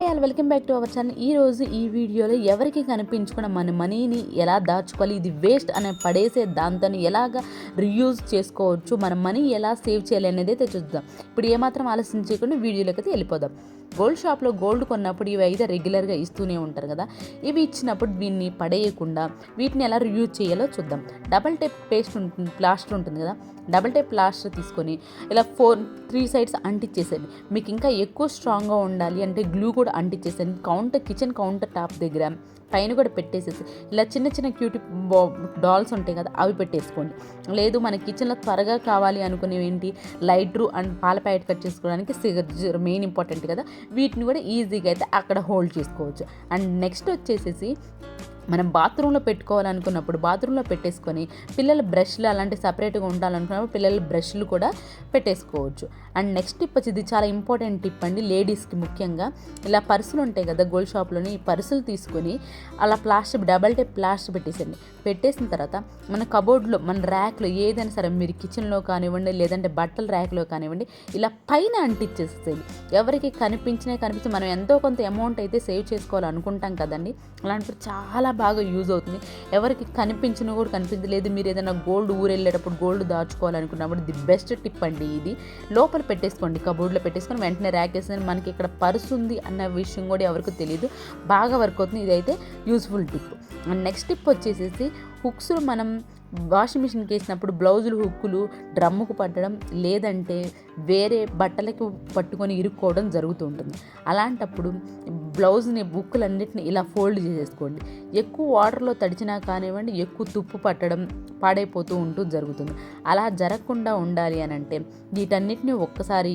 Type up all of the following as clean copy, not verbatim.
All welcome back to our channel. ఈరోజు ఈ వీడియోలో ఎవరికి కనిపించుకున్న మన మనీని ఎలా దాచుకోవాలి, ఇది వేస్ట్ అనే పడేసే దాంతో ఎలాగ రీయూజ్ చేసుకోవచ్చు, మన మనీ ఎలా సేవ్ చేయాలి అనేది అయితే చూద్దాం. ఇప్పుడు ఏమాత్రం ఆలస్యం చేయకుండా వీడియోలోకి అయితే వెళ్ళిపోదాం. గోల్డ్ షాప్లో గోల్డ్ కొన్నప్పుడు ఇవి అయితే రెగ్యులర్గా ఇస్తూనే ఉంటారు కదా. ఇవి ఇచ్చినప్పుడు దీన్ని పడేయకుండా వీటిని ఎలా రీయూజ్ చేయాలో చూద్దాం. డబల్ టేప్ పేస్ట్ ఉంటుంది, ప్లాస్టర్ ఉంటుంది కదా, డబల్ టేప్ ప్లాస్టర్ తీసుకొని ఇలా 3 సైడ్స్ అంటించేసేయండి. మీకు ఇంకా ఎక్కువ స్ట్రాంగ్గా ఉండాలి అంటే గ్లూ కూడా అంటించేసేయండి. కిచెన్ కౌంటర్ టాప్ దగ్గర పైన కూడా పెట్టేసేసి ఇలా చిన్న చిన్న క్యూటీ డాల్స్ ఉంటాయి కదా, అవి పెట్టేసుకోండి. లేదు మన కిచెన్లో త్వరగా కావాలి అనుకునేవి ఏంటి, లైటర్ అండ్ పాల ప్యాకెట్ కట్ చేసుకోవడానికి సిజర్ మెయిన్ ఇంపార్టెంట్ కదా, వీటిని కూడా ఈజీగా అయితే అక్కడ హోల్డ్ చేసుకోవచ్చు. అండ్ నెక్స్ట్ వచ్చేసేసి మనం బాత్రూంలో పెట్టుకోవాలనుకున్నప్పుడు బాత్రూంలో పెట్టేసుకొని పిల్లల బ్రష్లు అలాంటి సపరేట్గా ఉండాలనుకున్నప్పుడు పిల్లల బ్రష్లు కూడా పెట్టేసుకోవచ్చు. అండ్ నెక్స్ట్ టిప్ వచ్చి, ఇది చాలా ఇంపార్టెంట్ టిప్ అండి లేడీస్కి ముఖ్యంగా. ఇలా పర్సులు ఉంటాయి కదా గోల్డ్ షాప్లోని, ఈ పర్సులు తీసుకొని అలా డబల్ టేప్ ప్లాస్టర్ పెట్టేసిన తర్వాత మన కబోర్డ్లో మన ర్యాక్లో ఏదైనా సరే, మీరు కిచెన్లో కానివ్వండి లేదంటే బట్టల ర్యాక్లో కానివ్వండి, ఇలా పైన అంటించేసేది. ఎవరికి కనిపించి మనం ఎంతో కొంత అమౌంట్ అయితే సేవ్ చేసుకోవాలనుకుంటాం కదండి, అలాంటి చాలా బాగా యూజ్ అవుతుంది. ఎవరికి కనిపించినా కూడా కనిపించలేదు, మీరు ఏదైనా గోల్డ్ వెళ్ళేటప్పుడు గోల్డ్ దాచుకోవాలనుకున్నప్పుడు ది బెస్ట్ టిప్ అండి ఇది. లోపల పెట్టేసుకోండి, కబోర్డ్లో పెట్టేసుకొని వెంటనే ర్యాక్ వేసుకొని, మనకి ఇక్కడ పర్సు ఉంది అన్న విషయం కూడా ఎవరికి తెలియదు, బాగా వర్క్ అవుతుంది. ఇదైతే useful tip. And next tip వచ్చేసేసి, హుక్స్ మనం వాషింగ్ మిషన్కి వేసినప్పుడు బ్లౌజులు హుక్కులు డ్రమ్ముకు పట్టడం లేదంటే వేరే బట్టలకు పట్టుకొని ఇరుక్కోవడం జరుగుతూ ఉంటుంది. అలాంటప్పుడు బ్లౌజ్ని హుక్కులన్నిటిని ఇలా ఫోల్డ్ చేసేసుకోండి. ఎక్కువ వాటర్లో తడిచినా కానివ్వండి, ఎక్కువ తుప్పు పట్టడం పాడైపోతూ జరుగుతుంది. అలా జరగకుండా ఉండాలి అని అంటే వీటన్నిటిని ఒక్కసారి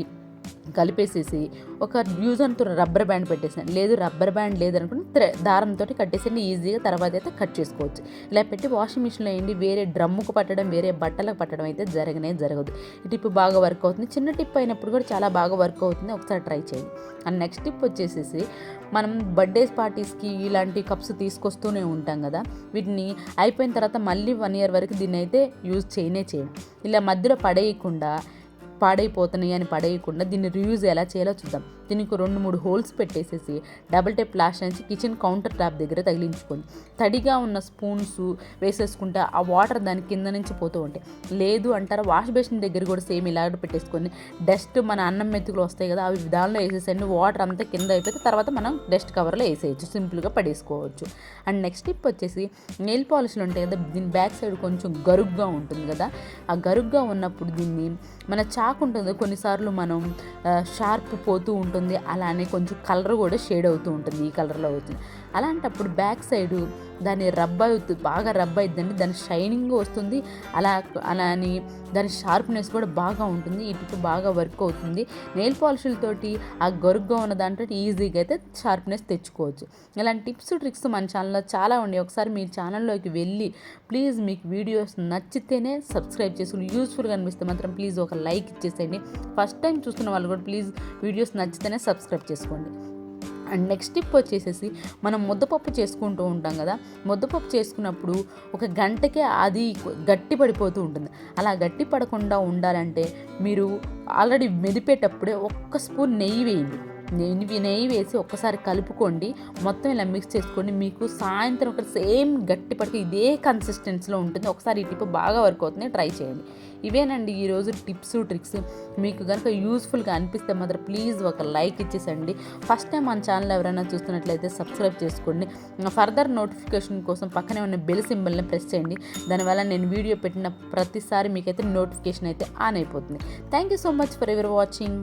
కలిపేసేసి ఒక యూజ్ అంటూ రబ్బర్ బ్యాండ్ పెట్టేసాను. లేదు రబ్బర్ బ్యాండ్ లేదనుకుంటే దారంతో కట్టేసండి, ఈజీగా తర్వాత అయితే కట్ చేసుకోవచ్చు. ఇలా పెట్టి వాషింగ్ మిషన్లో వేయండి. వేరే డ్రమ్ముకు పట్టడం వేరే బట్టలకు పట్టడం అయితే జరగదు. ఈ టిప్ బాగా వర్క్ అవుతుంది. చిన్న టిప్ అయినప్పుడు కూడా చాలా బాగా వర్క్ అవుతుంది, ఒకసారి ట్రై చేయండి. అండ్ నెక్స్ట్ టిప్ వచ్చేసేసి, మనం బర్త్డేస్ పార్టీస్కి ఇలాంటి కప్స్ తీసుకొస్తూనే ఉంటాం కదా, వీటిని అయిపోయిన తర్వాత మళ్ళీ 1 year వరకు దీన్ని అయితే యూజ్ చేయండి. ఇలా మధ్యలో పడేయకుండా దీన్ని రీయూజ్ ఎలా చేయాలో చూద్దాం. దీనికి 2-3 హోల్స్ పెట్టేసేసి డబల్ టేప్ ప్లాస్టర్ నుంచి కిచెన్ కౌంటర్ టాప్ దగ్గర తగిలించుకోండి. తడిగా ఉన్న స్పూన్స్ వేసేసుకుంటే ఆ వాటర్ దాని కింద నుంచి పోతూ ఉంటాయి. లేదు అంటారా, వాష్ బేసిన్ దగ్గర కూడా సేమ్ ఇలాగ పెట్టేసుకొని డస్ట్ మన అన్నం మెతుకులు వస్తాయి కదా, అవి దానిలో వేసేసండి. వాటర్ అంతా కింద అయిపోతే తర్వాత మనం డస్ట్ కవర్లో వేసేయచ్చు, సింపుల్గా పడేసుకోవచ్చు. అండ్ నెక్స్ట్ టిప్ వచ్చేసి, నెయిల్ పాలిష్లు ఉంటాయి కదా, దీని బ్యాక్ సైడ్ కొంచెం గరుగ్గా ఉంటుంది కదా, ఆ గరుగ్గా ఉన్నప్పుడు దీన్ని మన చాకు ఉంటుంది, కొన్నిసార్లు మనం షార్ప్ పోతూ ఉంటుంది, అలానే కొంచెం కలర్ కూడా షేడ్ అవుతూ ఉంటుంది, ఈ కలర్లో అవుతుంది. అలాంటప్పుడు బ్యాక్ సైడు దాన్ని బాగా రబ్ అయిద్దండి, దాని షైనింగ్ వస్తుంది, అలా అని దాని షార్ప్నెస్ కూడా బాగా ఉంటుంది. ఈ టిప్ బాగా వర్క్ అవుతుంది. నెయిల్ పాలిష్లతోటి ఆ గరుగ్గా ఉన్న దాంట్లో ఈజీగా అయితే షార్ప్నెస్ తెచ్చుకోవచ్చు. ఇలాంటి టిప్స్ ట్రిక్స్ మన ఛానల్లో చాలా ఉన్నాయి. ఒకసారి మీ ఛానల్లోకి వెళ్ళి ప్లీజ్ మీకు వీడియోస్ నచ్చితేనే సబ్స్క్రైబ్ చేసుకుని, యూస్ఫుల్గా అనిపిస్తే మాత్రం ప్లీజ్ ఒక లైక్ ఇచ్చేసేయండి. ఫస్ట్ టైం చూస్తున్న వాళ్ళు కూడా ప్లీజ్ వీడియోస్ నచ్చితేనే సబ్స్క్రైబ్ చేసుకోండి. అండ్ నెక్స్ట్ టిప్ వచ్చేసేసి, మనం ముద్దపప్పు చేసుకుంటూ ఉంటాం కదా, ముద్దపప్పు చేసుకున్నప్పుడు 1 గంటకే అది గట్టి పడిపోతూ ఉంటుంది. అలా గట్టి పడకుండా ఉండాలంటే మీరు ఆల్రెడీ మెదిపేటప్పుడే 1 స్పూన్ నెయ్యి వేయండి. నెయ్యి వేసి ఒక్కసారి కలుపుకోండి, మొత్తం ఇలా మిక్స్ చేసుకోండి. మీకు సాయంత్రం ఒక సేమ్ గట్టి పడితే ఇదే కన్సిస్టెన్సీలో ఉంటుంది. ఒకసారి ఈ టిప్ బాగా వర్క్ అవుతుంది, ట్రై చేయండి. ఇవేనండి ఈరోజు టిప్స్ ట్రిక్స్. మీకు కనుక యూస్ఫుల్గా అనిపిస్తే మాత్రం ప్లీజ్ ఒక లైక్ ఇచ్చేసండి. ఫస్ట్ టైం మన ఛానల్ ఎవరైనా చూస్తున్నట్లయితే సబ్స్క్రైబ్ చేసుకోండి. ఫర్దర్ నోటిఫికేషన్ కోసం పక్కనే ఉన్న బెల్ సింబల్ని ప్రెస్ చేయండి. దానివల్ల నేను వీడియో పెట్టిన ప్రతిసారి మీకైతే నోటిఫికేషన్ అయితే ఆన్ అయిపోతుంది. Thank you so much for ever watching.